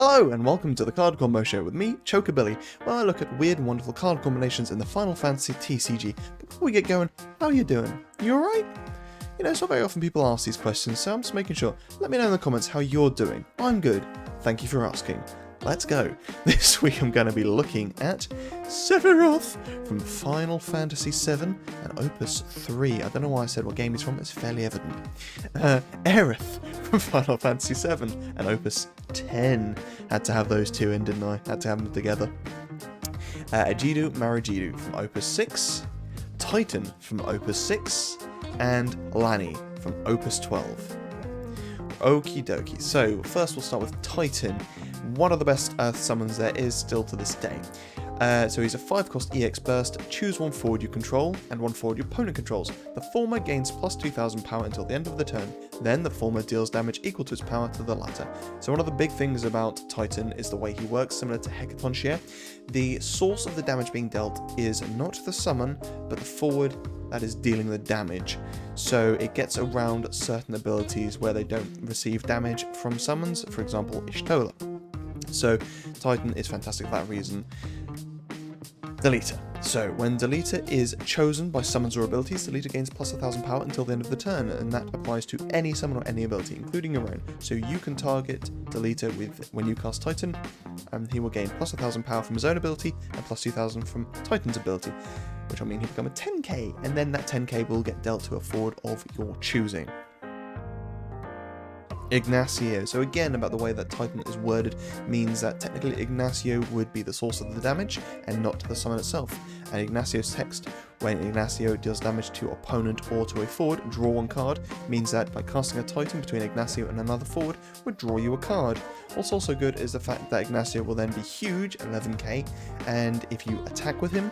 Hello and welcome to the Card Combo Show with me, Chocobilly, where I look at weird and wonderful card combinations in the Final Fantasy TCG. But before we get going, how are you doing? You alright? You know, it's not very often people ask these questions, so I'm just making sure. Let me know in the comments how you're doing. I'm good. Thank you for asking. Let's go. This week I'm going to be looking at Sephiroth from Final Fantasy VII and Opus 3. I don't know why I said what game he's from, it's fairly evident. Aerith from Final Fantasy VII and Opus 10. Had to have those two in, didn't I? Had to have them together. Ajido-marujido from Opus 6. Titan from Opus 6. And Lani from Opus 12. Okie dokie. So, first we'll start with Titan. One of the best Earth summons there is still to this day. So he's a 5-cost EX burst, choose one forward you control, and one forward your opponent controls. The former gains plus 2000 power until the end of the turn, then the former deals damage equal to its power to the latter. So one of the big things about Titan is the way he works, similar to Hecaton Shear. The source of the damage being dealt is not the summon, but the forward that is dealing the damage. So it gets around certain abilities where they don't receive damage from summons, for example Ishtola. So Titan is fantastic for that reason. Deleter. So when Deleter is chosen by summons or abilities, Deleter gains plus 1000 power until the end of the turn, and that applies to any summon or any ability, including your own. So you can target Deleter with when you cast Titan, and he will gain plus 1000 power from his own ability and plus 2000 from Titan's ability, which will mean he'll become a 10k, and then that 10k will get dealt to a forward of your choosing. Ignacio. So again, about the way that Titan is worded means that technically Ignacio would be the source of the damage and not the summon itself. And Ignacio's text, when Ignacio deals damage to opponent or to a forward, draw one card, means that by casting a Titan between Ignacio and another forward would draw you a card. What's also good is the fact that Ignacio will then be huge, 11k, and if you attack with him,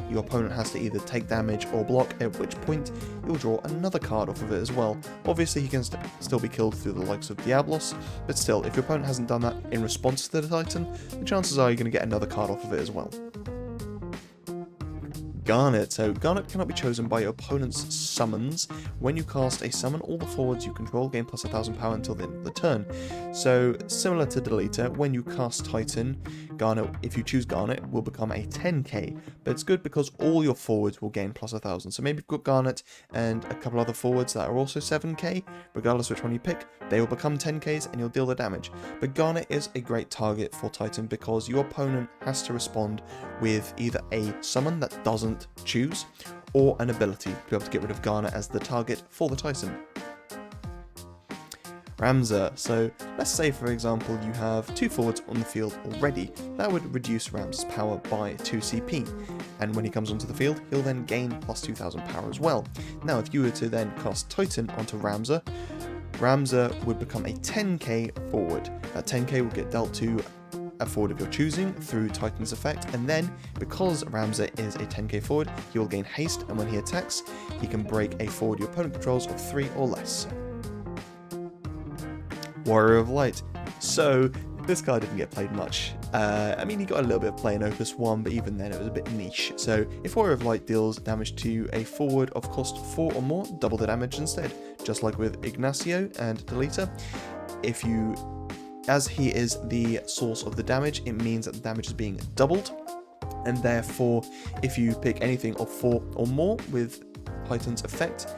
your opponent has to either take damage or block, at which point you'll draw another card off of it as well. Obviously he can still be killed through the likes of Diablos, but still, if your opponent hasn't done that in response to the Titan, the chances are you're going to get another card off of it as well. Garnet. So Garnet cannot be chosen by your opponent's summons. When you cast a summon, all the forwards you control gain plus 1000 power until the end of the turn. So similar to Deleter, when you cast Titan, Garnet, if you choose Garnet, will become a 10k, but it's good because all your forwards will gain plus 1000. So maybe you've got Garnet and a couple other forwards that are also 7k, regardless which one you pick, they will become 10ks and you'll deal the damage. But Garnet is a great target for Titan because your opponent has to respond with either a summon that doesn't choose, or an ability to be able to get rid of Garnet as the target for the Titan. Ramza. So let's say for example you have two forwards on the field already, that would reduce Ramza's power by 2 CP, and when he comes onto the field he'll then gain plus 2000 power as well. Now if you were to then cast Titan onto Ramza, Ramza would become a 10k forward. That 10k will get dealt to a forward of your choosing through Titan's effect, and then because Ramza is a 10k forward, he will gain haste, and when he attacks, he can break a forward your opponent controls of 3 or less. Warrior of Light. So this guy didn't get played much. I mean, he got a little bit of play in Opus 1, but even then it was a bit niche. So if Warrior of Light deals damage to a forward of cost 4 or more, double the damage instead, just like with Ignacio and Deleter. As he is the source of the damage, it means that the damage is being doubled, and therefore if you pick anything of 4 or more with Titan's effect,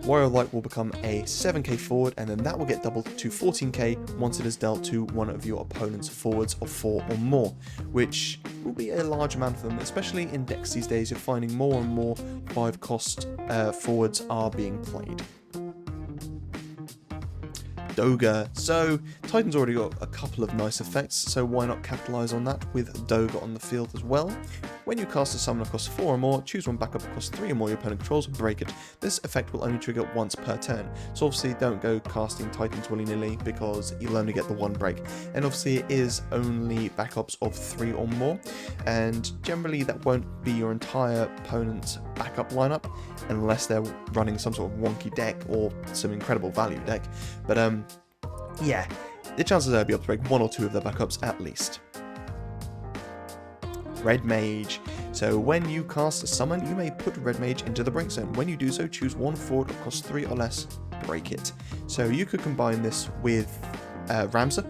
Warrior of Light will become a 7k forward, and then that will get doubled to 14k once it is dealt to one of your opponent's forwards of 4 or more, which will be a large amount of them, especially in decks these days. You're finding more and more 5-cost forwards are being played. Doga. So Titan's already got a couple of nice effects, so why not capitalize on that with Doga on the field as well. When you cast a summon across 4 or more, choose one backup across 3 or more your opponent controls, break it. This effect will only trigger once per turn, so obviously don't go casting Titans willy-nilly because you'll only get the one break. And obviously it is only backups of 3 or more, and generally that won't be your entire opponent's backup lineup unless they're running some sort of wonky deck or some incredible value deck. But yeah, the chances are they'll be able to break 1 or 2 of their backups at least. Red Mage. So when you cast a summon, you may put Red Mage into the break zone. When you do so, choose one forward that costs 3 or less, break it. So you could combine this with Ramza.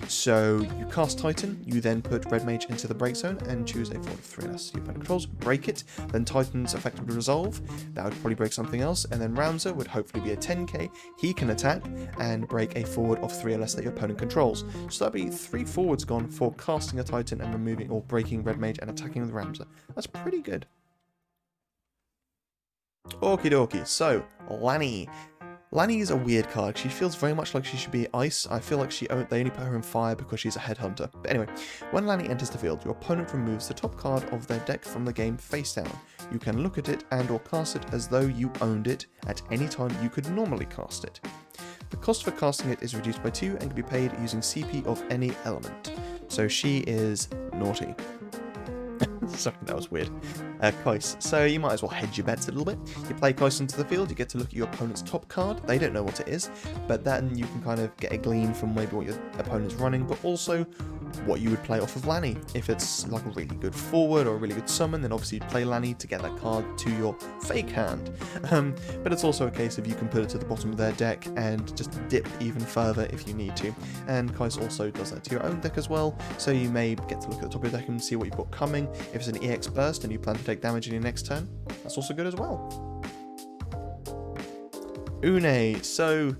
So you cast Titan, you then put Red Mage into the break zone and choose a forward of 3 less. Your opponent controls, break it, then Titan's effectively resolve. That would probably break something else, and then Ramza would hopefully be a 10k. He can attack and break a forward of 3 or less that your opponent controls. So that'd be 3 forwards gone for casting a Titan and removing or breaking Red Mage and attacking with Ramza. That's pretty good. Okie dokie, so Lani. Lani is a weird card. She feels very much like she should be ice. I feel like they only put her in fire because she's a headhunter. But anyway, when Lani enters the field, your opponent removes the top card of their deck from the game face down. You can look at it and or cast it as though you owned it at any time you could normally cast it. The cost for casting it is reduced by 2 and can be paid using CP of any element. So she is naughty. Sorry, that was weird. Kais. So you might as well hedge your bets a little bit. You play Kais into the field, you get to look at your opponent's top card. They don't know what it is, but then you can kind of get a glean from maybe what your opponent's running, but also what you would play off of Lani. If it's like a really good forward or a really good summon, then obviously you'd play Lani to get that card to your fake hand. But it's also a case of you can put it to the bottom of their deck and just dip even further if you need to. And Kais also does that to your own deck as well, so you may get to look at the top of your deck and see what you've got coming. If it's an EX burst and you plan to take damage in your next turn, that's also good as well. Une. So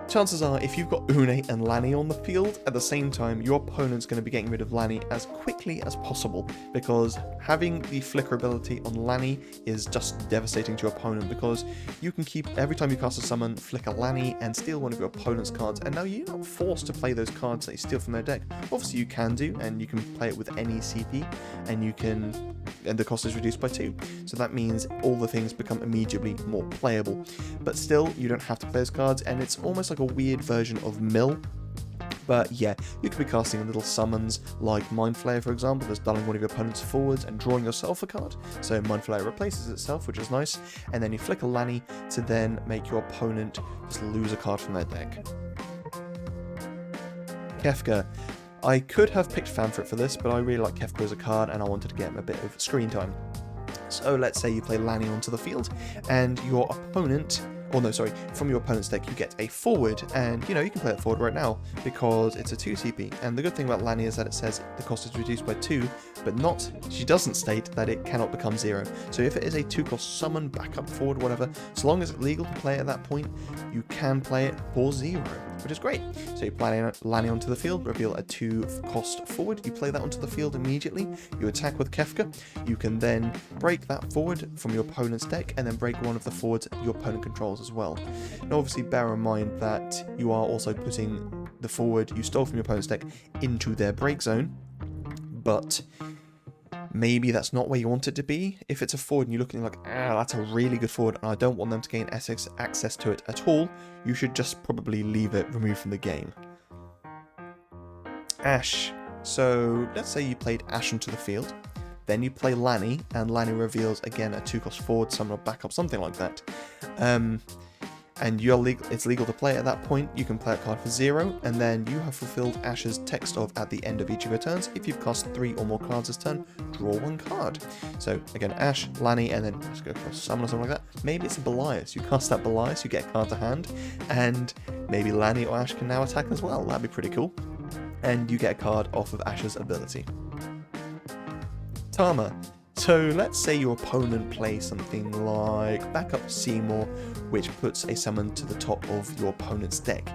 chances are, if you've got Une and Lani on the field at the same time, your opponent's going to be getting rid of Lani as quickly as possible, because having the flicker ability on Lani is just devastating to your opponent, because you can keep, every time you cast a summon, flicker Lani and steal one of your opponent's cards, and now you're not forced to play those cards that you steal from their deck. Obviously you can do, and you can play it with any CP, and the cost is reduced by 2. So that means all the things become immediately more playable. But still, you don't have to play those cards, and it's almost like a weird version of Mill. But yeah, you could be casting little summons like Mind Flayer, for example, that's dulling one of your opponent's forwards and drawing yourself a card. So Mind Flayer replaces itself, which is nice, and then you flicker Lani to then make your opponent just lose a card from their deck. Kefka. I could have picked Fanfrit for this, but I really like Kefka as a card and I wanted to get him a bit of screen time. So let's say you play Lani onto the field and your opponent, from your opponent's deck you get a forward, and you can play it forward right now because it's a 2 CP, and the good thing about Lani is that it says the cost is reduced by 2, but she doesn't state that it cannot become 0. So if it is a 2-cost summon, backup, forward, whatever, so long as it's legal to play at that point, you can play it for 0, which is great. So you play Lani onto the field, reveal a 2-cost forward, you play that onto the field immediately, you attack with Kefka, you can then break that forward from your opponent's deck, and then break one of the forwards your opponent controls as well. Now obviously bear in mind that you are also putting the forward you stole from your opponent's deck into their break zone, but maybe that's not where you want it to be. If it's a forward and you're looking like, that's a really good forward and I don't want them to gain access to it at all, you should just probably leave it removed from the game. Ash. So let's say you played Ash onto the field, then you play Lani, and Lani reveals again a 2-cost forward, summon or backup, something like that. And it's legal to play at that point. You can play a card for 0, and then you have fulfilled Ash's text of at the end of each of your turns. If you've cast 3 or more cards this turn, draw 1 card. So again, Ash, Lani, and then let's go for a summon or something like that. Maybe it's a Belias. You cast that Belias, you get a card to hand, and maybe Lani or Ash can now attack as well. That'd be pretty cool. And you get a card off of Ash's ability. Tama. So let's say your opponent plays something like Backup Seymour, which puts a summon to the top of your opponent's deck.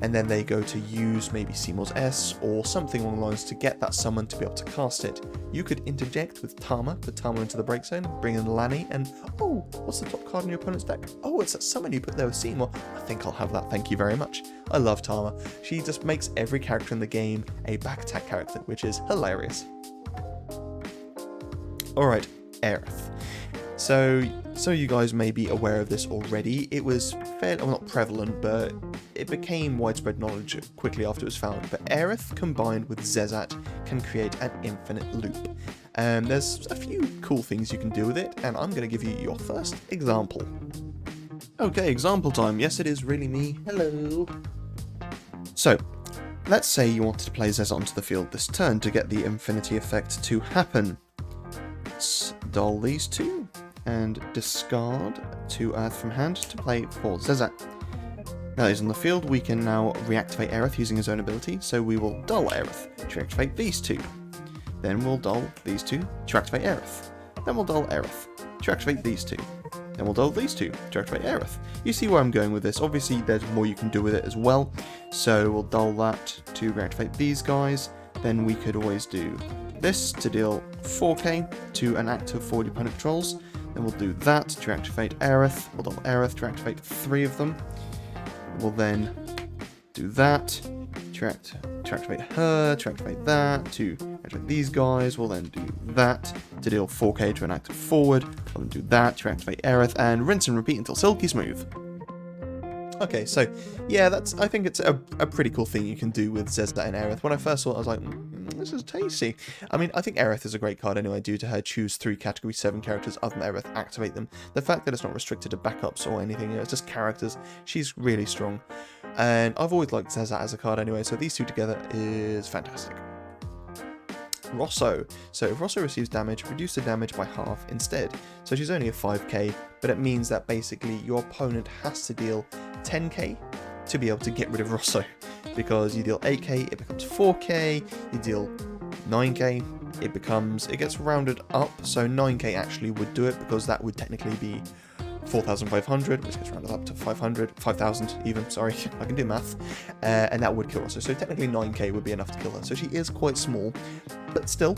And then they go to use maybe Seymour's S or something along the lines to get that summon to be able to cast it. You could interject with Tama, put Tama into the break zone, bring in Lani, and oh, what's the top card in your opponent's deck? Oh, it's that summon you put there with Seymour. I think I'll have that, thank you very much. I love Tama. She just makes every character in the game a back attack character, which is hilarious. Alright, Aerith. So you guys may be aware of this already. It was fairly, well, not prevalent, but it became widespread knowledge quickly after it was found. But Aerith combined with Zezat can create an infinite loop. There's a few cool things you can do with it, and I'm going to give you your first example. Okay, example time. Yes, it is really me. Hello. So, let's say you wanted to play Zezat onto the field this turn to get the infinity effect to happen. Let's dull these 2 and discard 2 Earth from hand to play for Zezat. Now that he's on the field, we can now reactivate Aerith using his own ability, so we will dull Aerith to activate these two. Then we'll dull these two to activate Aerith. Then we'll dull Aerith to activate these two. Then we'll dull these two to activate Aerith. You see where I'm going with this. Obviously, there's more you can do with it as well. So we'll dull that to reactivate these guys. Then we could always do this to deal 4k to an active forward opponent controls. Then we'll do that to activate Aerith. We'll dull Aerith to activate 3 of them. We'll then do that to activate her, to activate that, to activate these guys. We'll then do that to deal 4k to an active forward. We'll then do that to activate Aerith, and rinse and repeat until silky smooth. Okay, so yeah, I think it's a pretty cool thing you can do with Zezat and Aerith. When I first saw it, I was like, this is tasty. I mean, I think Aerith is a great card anyway, due to her choose 3 category 7 characters other than Aerith, activate them. The fact that it's not restricted to backups or anything, it's just characters, she's really strong. And I've always liked Zezat as a card anyway, so these two together is fantastic. Rosso. So if Rosso receives damage, reduce the damage by half instead. So she's only a 5k, but it means that basically your opponent has to deal 10k to be able to get rid of Rosso. Because you deal 8k, it becomes 4k, you deal 9k, it gets rounded up, so 9k actually would do it, because that would technically be 4,500, which gets rounded up to 5,000 even, sorry, I can do math, and that would kill Rosso. So technically 9k would be enough to kill her. So she is quite small, but still,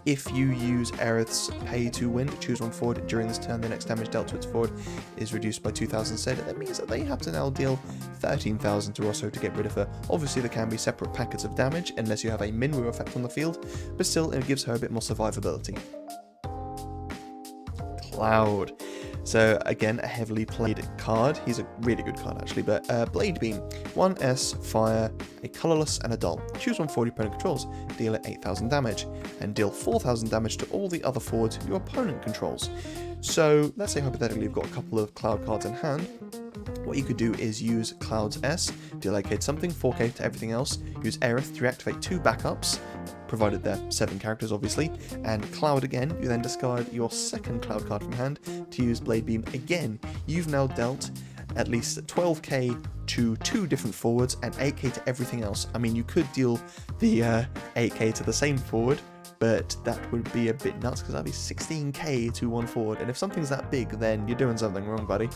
if you use Aerith's pay to win to choose one forward during this turn, the next damage dealt to its forward is reduced by 2,000 instead. That means that they have to now deal 13,000 to Rosso to get rid of her. Obviously, there can be separate packets of damage unless you have a Minwu effect on the field, but still, it gives her a bit more survivability. Cloud. So again, a heavily played card. He's a really good card actually, but Blade Beam, 1s, fire, a colourless and a dull. Choose one forward your opponent controls, deal it 8,000 damage, and deal 4,000 damage to all the other forwards your opponent controls. So let's say hypothetically you've got a couple of Cloud cards in hand. What you could do is use Cloud's S, deal 8k to something, 4k to everything else, use Aerith to reactivate 2 backups, provided they're 7 characters obviously, and Cloud again. You then discard your second Cloud card from hand to use Blade Beam again. You've now dealt at least 12k to 2 different forwards and 8k to everything else. I mean, you could deal the 8k to the same forward, but that would be a bit nuts because that'd be 16k to one forward, and if something's that big, then you're doing something wrong, buddy.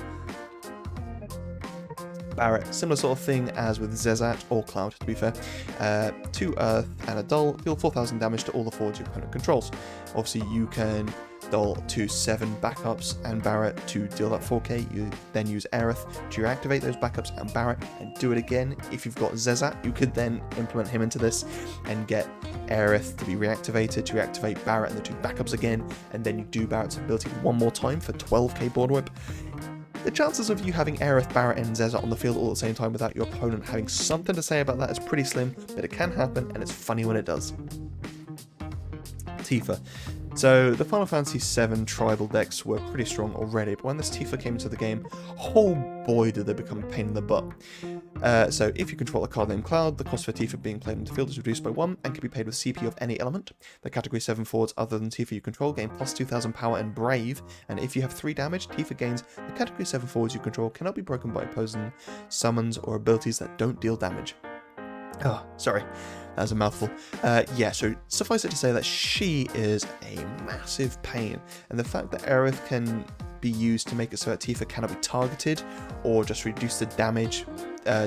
Barret, similar sort of thing as with Zezat, or Cloud to be fair. 2 Earth and a Dull, deal 4,000 damage to all the forwards your opponent controls. Obviously you can Dull to 7 backups and Barret to deal that 4k, you then use Aerith to reactivate those backups and Barret and do it again. If you've got Zezat, you could then implement him into this and get Aerith to be reactivated to reactivate Barret and the 2 backups again, and then you do Barret's ability one more time for 12k board whip. The chances of you having Aerith, Barret and Zezat on the field all at the same time without your opponent having something to say about that is pretty slim, but it can happen and it's funny when it does. Tifa. So the Final Fantasy VII tribal decks were pretty strong already, but when this Tifa came into the game, oh boy did they become a pain in the butt. So if you control a card named Cloud, the cost for Tifa being played into the field is reduced by 1 and can be paid with CP of any element. The category 7 forwards other than Tifa you control gain plus 2,000 power and brave, and if you have 3 damage, Tifa gains the category 7 forwards you control cannot be broken by opposing summons or abilities that don't deal damage. Oh, sorry, that was a mouthful. Yeah, so suffice it to say that she is a massive pain, and the fact that Aerith can be used to make it so that Tifa cannot be targeted or just reduce the damage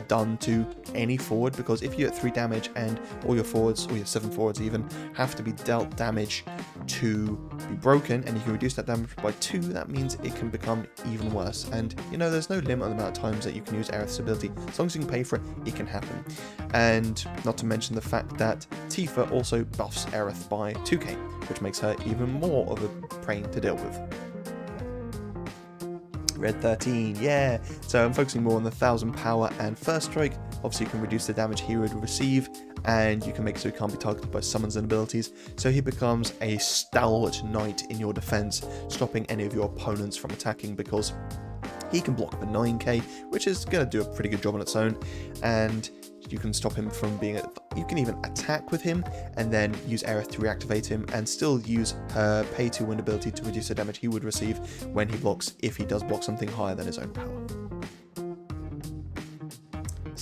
done to any forward, because if you get 3 damage and all your forwards, or your 7 forwards even, have to be dealt damage to be broken, and you can reduce that damage by 2, that means it can become even worse. And you know, there's no limit on the amount of times that you can use Aerith's ability. As long as you can pay for it, it can happen. And not to mention the fact that Tifa also buffs Aerith by 2k, which makes her even more of a pain to deal with. Red 13, yeah! So I'm focusing more on the 1,000 power and first strike. Obviously you can reduce the damage he would receive, and you can make it so he can't be targeted by summons and abilities, so he becomes a stalwart knight in your defense, stopping any of your opponents from attacking, because he can block for 9k, which is going to do a pretty good job on its own, and you can stop him from being... You can even attack with him, and then use Aerith to reactivate him, and still use her pay to win ability to reduce the damage he would receive when he blocks, if he does block something higher than his own power.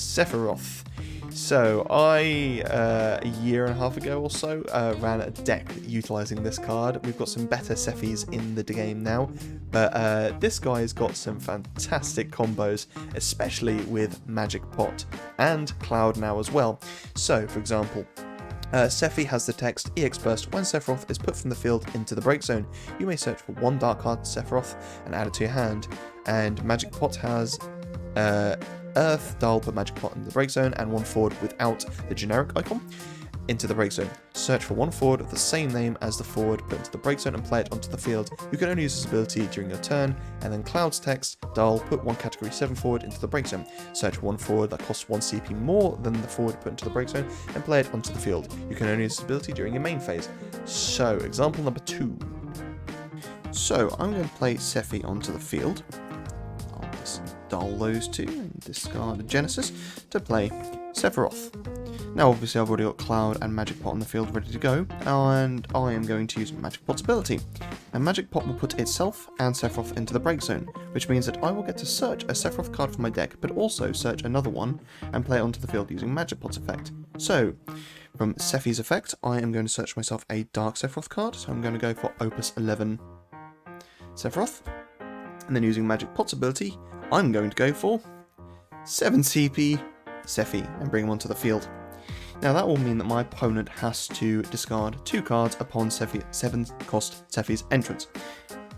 Sephiroth. So I, a year and a half ago or so, ran a deck utilising this card. We've got some better Sephis in the game now, but this guy's got some fantastic combos, especially with Magic Pot and Cloud now as well. So, for example, Sephi has the text EX Burst. When Sephiroth is put from the field into the break zone, you may search for one dark card Sephiroth and add it to your hand. And Magic Pot has Earth, Dull, put Magic Pot into the break zone, and one forward without the generic icon into the break zone. Search for one forward of the same name as the forward, put into the break zone and play it onto the field. You can only use this ability during your turn. And then Cloud's text, Dull, put one category 7 forward into the break zone. Search for one forward that costs 1 CP more than the forward put into the break zone and play it onto the field. You can only use this ability during your main phase. So, example number 2. So, I'm going to play Sephi onto the field. I'll just dull those two and discard a Genesis to play Sephiroth. Now obviously I've already got Cloud and Magic Pot on the field ready to go, and I am going to use Magic Pot's ability. And Magic Pot will put itself and Sephiroth into the break zone, which means that I will get to search a Sephiroth card from my deck, but also search another one and play it onto the field using Magic Pot's effect. So, from Sephi's effect, I am going to search myself a Dark Sephiroth card, so I'm going to go for Opus 11 Sephiroth. And then using Magic Pot's ability, I'm going to go for 7 CP Sephi and bring him onto the field. Now that will mean that my opponent has to discard 2 cards upon 7 cost Sephi's entrance.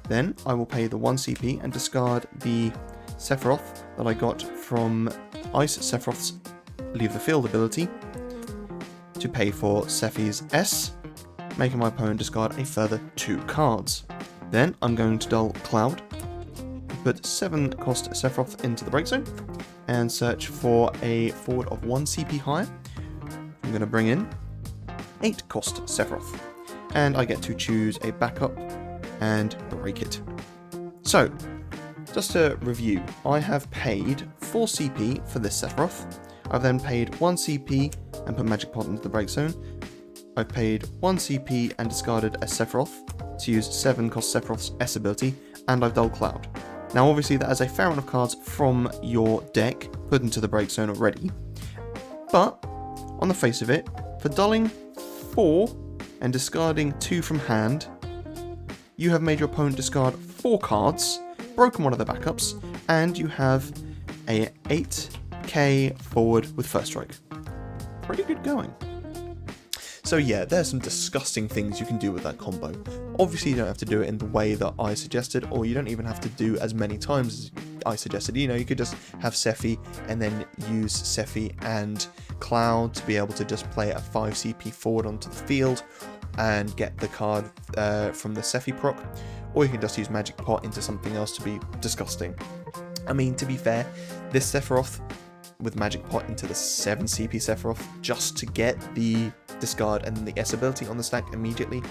Then I will pay the 1 CP and discard the Sephiroth that I got from Ice Sephiroth's Leave the Field ability to pay for Sephi's S, making my opponent discard a further 2 cards. Then I'm going to dull Cloud, put 7 cost Sephiroth into the break zone, and search for a forward of 1 CP higher. I'm going to bring in 8 cost Sephiroth, and I get to choose a backup and break it. So, just to review, I have paid 4 CP for this Sephiroth. I've then paid 1 CP and put Magic Pot into the break zone. I've paid 1 CP and discarded a Sephiroth to use 7 cost Sephiroth's S ability, and I've dulled Cloud. Now obviously that is a fair amount of cards from your deck put into the break zone already, but on the face of it, for dulling 4 and discarding 2 from hand, you have made your opponent discard 4 cards, broken one of the backups, and you have a 8k forward with first strike. Pretty good going. So yeah, there's some disgusting things you can do with that combo. Obviously you don't have to do it in the way that I suggested, or you don't even have to do as many times as I suggested. You know, you could just have Sephi and then use Sephi and Cloud to be able to just play a 5 CP forward onto the field and get the card from the Sephi proc, or you can just use Magic Pot into something else to be disgusting. I mean, to be fair, this Sephiroth with Magic Pot into the 7 CP Sephiroth just to get the discard and then the S ability on the stack immediately,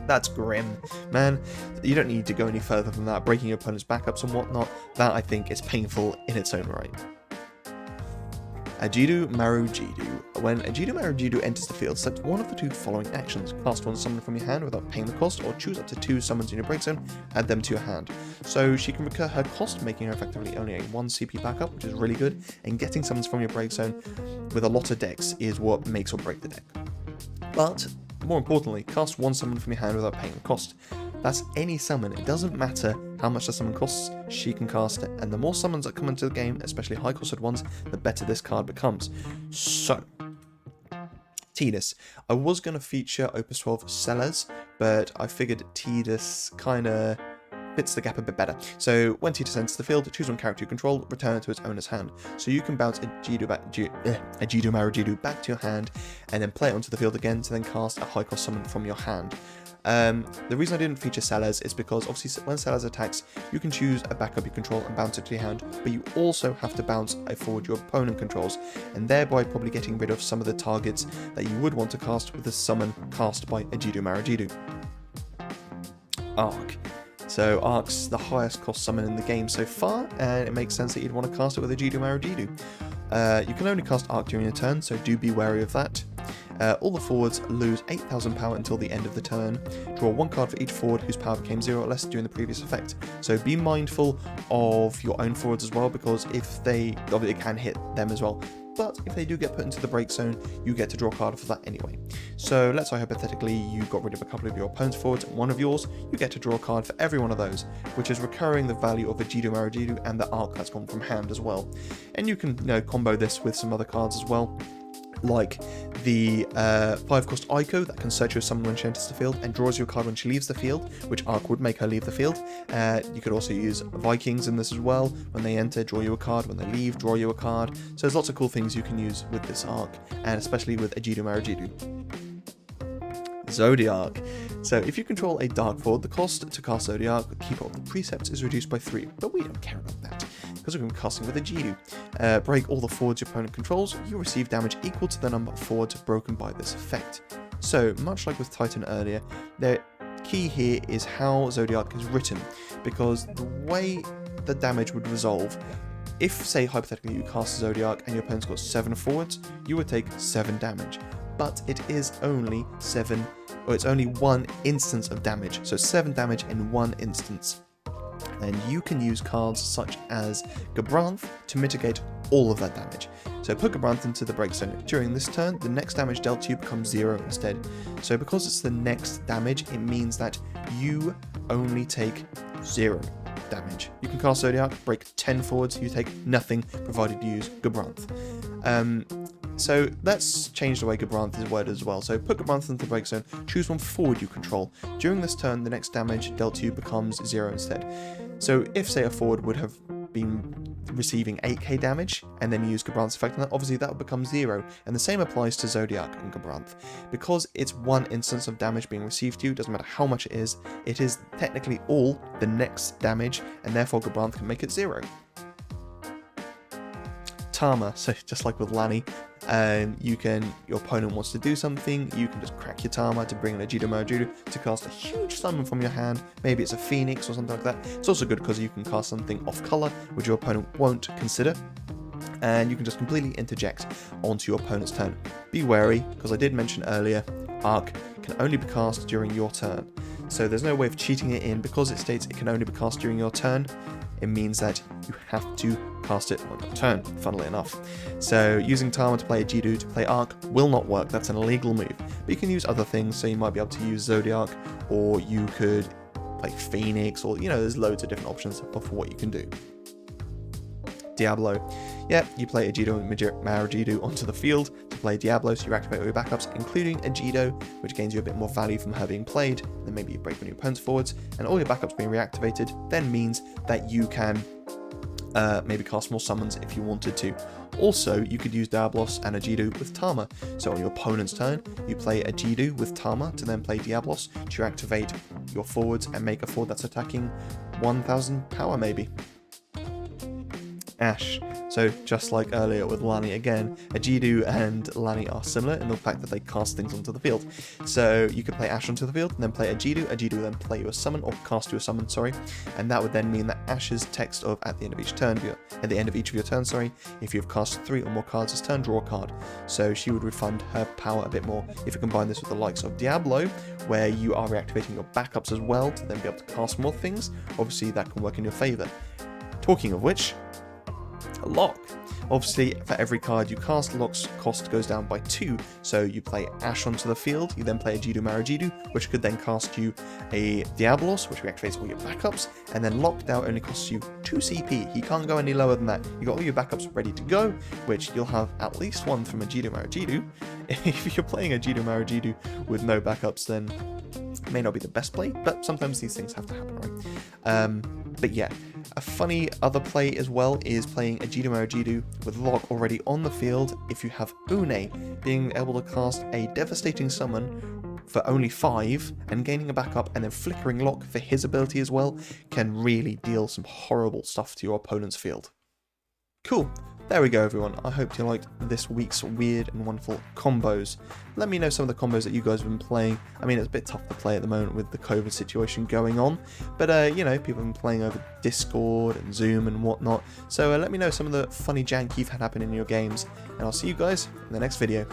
that's grim, man. You don't need to go any further than that, breaking your opponent's backups and whatnot. That, I think, is painful in its own right. Ajido-marujido. When Ajido-marujido enters the field, select one of the 2 following actions. Cast 1 summon from your hand without paying the cost, or choose up to 2 summons in your break zone, add them to your hand. So she can recur her cost, making her effectively only a 1 CP backup, which is really good, and getting summons from your break zone with a lot of decks is what makes or break the deck. But, more importantly, cast 1 summon from your hand without paying the cost. That's any summon. It doesn't matter how much the summon costs, she can cast it, and the more summons that come into the game, especially high-costed ones, the better this card becomes. So, Tidus. I was going to feature Opus 12 Sellers, but I figured Tidus kind of fits the gap a bit better. So, when Tidus enters the field, choose one character you control, return it to its owner's hand. So you can bounce Ajido-marujido back to your hand, and then play it onto the field again to then cast a high-cost summon from your hand. The reason I didn't feature Sellers is because obviously when Sellers attacks, you can choose a backup you control and bounce it to your hand, but you also have to bounce a forward your opponent controls, and thereby probably getting rid of some of the targets that you would want to cast with a summon cast by Ajido-marujido. Arc. So Arc's the highest cost summon in the game so far, and it makes sense that you'd want to cast it with Ajido-marujido. You can only cast Arc during your turn, so do be wary of that. All the forwards lose 8,000 power until the end of the turn. Draw 1 card for each forward whose power became 0 or less during the previous effect. So be mindful of your own forwards as well, because if they, obviously it can hit them as well, but if they do get put into the break zone, you get to draw a card for that anyway. So let's say hypothetically you got rid of a couple of your opponent's forwards and one of yours, you get to draw a card for every one of those, which is recurring the value of Ajido-marujido and the arc that's gone from hand as well. And you can, combo this with some other cards as well, like the 5-cost Aiko that can search your summon when she enters the field and draws you a card when she leaves the field, which Arc would make her leave the field. You could also use Vikings in this as well. When they enter, draw you a card. When they leave, draw you a card. So there's lots of cool things you can use with this Arc, and especially with Ajido-marujido. Zodiac. So if you control a dark forward, the cost to cast Zodiac with Keeper of the Precepts is reduced by 3, but we don't care about that, because we're going to be casting with Ajido. Break all the forwards your opponent controls, you receive damage equal to the number of forwards broken by this effect. So, much like with Titan earlier, the key here is how Zodiac is written, because the way the damage would resolve, if, say, hypothetically you cast Zodiac and your opponent's got 7 forwards, you would take 7 damage. But it is only 7, or it's only 1 instance of damage, so 7 damage in 1 instance. And you can use cards such as Gabranth to mitigate all of that damage. So put Gabranth into the break zone. During this turn, the next damage dealt to you becomes 0 instead. So because it's the next damage, it means that you only take 0 damage. You can cast Zodiac, break 10 forwards, you take nothing, provided you use Gabranth. So let's change the way Gabranth is worded as well. So put Gabranth into the break zone, choose one forward you control. During this turn, the next damage dealt to you becomes 0 instead. So if, say, a forward would have been receiving 8k damage and then use Gabranth's effect on that, obviously that would become 0. And the same applies to Zodiac and Gabranth. Because it's 1 instance of damage being received to you, doesn't matter how much it is technically all the next damage, and therefore Gabranth can make it 0. Tama, so just like with Lani, your opponent wants to do something, you can just crack your Tama to bring in Ajido-marujido to cast a huge summon from your hand. Maybe it's a Phoenix or something like that. It's also good because you can cast something off color, which your opponent won't consider, and you can just completely interject onto your opponent's turn. Be wary, because I did mention earlier, Arc can only be cast during your turn. So there's no way of cheating it in. Because it states it can only be cast during your turn, it means that you have to cast it on your turn, funnily enough. So using Tama to play Ajido to play Arc will not work, that's an illegal move. But you can use other things, so you might be able to use Zodiac, or you could play Phoenix, or there's loads of different options for what you can do. Diablo. Yeah, you play Ajido-marujido onto the field to play Diablo, so you activate all your backups, including Ajido, which gains you a bit more value from her being played. Then maybe you break one of your opponent's forwards, and all your backups being reactivated then means that you can maybe cast more summons if you wanted to. Also, you could use Diablos and Ajido with Tama. So on your opponent's turn, you play Ajido with Tama to then play Diablos to activate your forwards and make a forward that's attacking 1000 power maybe. Ash. So just like earlier with Lani again, Ajido and Lani are similar in the fact that they cast things onto the field. So you could play Ash onto the field and then play Ajido. Ajido will then play you a summon, or cast you a summon, sorry. And that would then mean that Ash's text of at the end of each of your turns, if you've cast 3 or more cards this turn, draw a card. So she would refund her power a bit more. If you combine this with the likes of Diablo, where you are reactivating your backups as well to then be able to cast more things, obviously that can work in your favour. Talking of which, Lock. Obviously, for every card you cast, Lock's cost goes down by 2, so you play Ash onto the field, you then play Ajido-marujido, which could then cast you a Diablos, which reactivates all your backups, and then Locked Out only costs you 2 CP. You can't go any lower than that. You got all your backups ready to go, which you'll have at least one from Ajido-marujido. If you're playing Ajido-marujido with no backups, then it may not be the best play, but sometimes these things have to happen, right? But yeah, a funny other play as well is playing Ajido-marujido with Lock already on the field. If you have Une, being able to cast a devastating summon for only 5 and gaining a backup and then flickering Lock for his ability as well can really deal some horrible stuff to your opponent's field. Cool. There we go, everyone. I hope you liked this week's weird and wonderful combos. Let me know some of the combos that you guys have been playing. I mean, it's a bit tough to play at the moment with the COVID situation going on, but people have been playing over Discord and Zoom and whatnot. So let me know some of the funny jank you've had happen in your games, and I'll see you guys in the next video.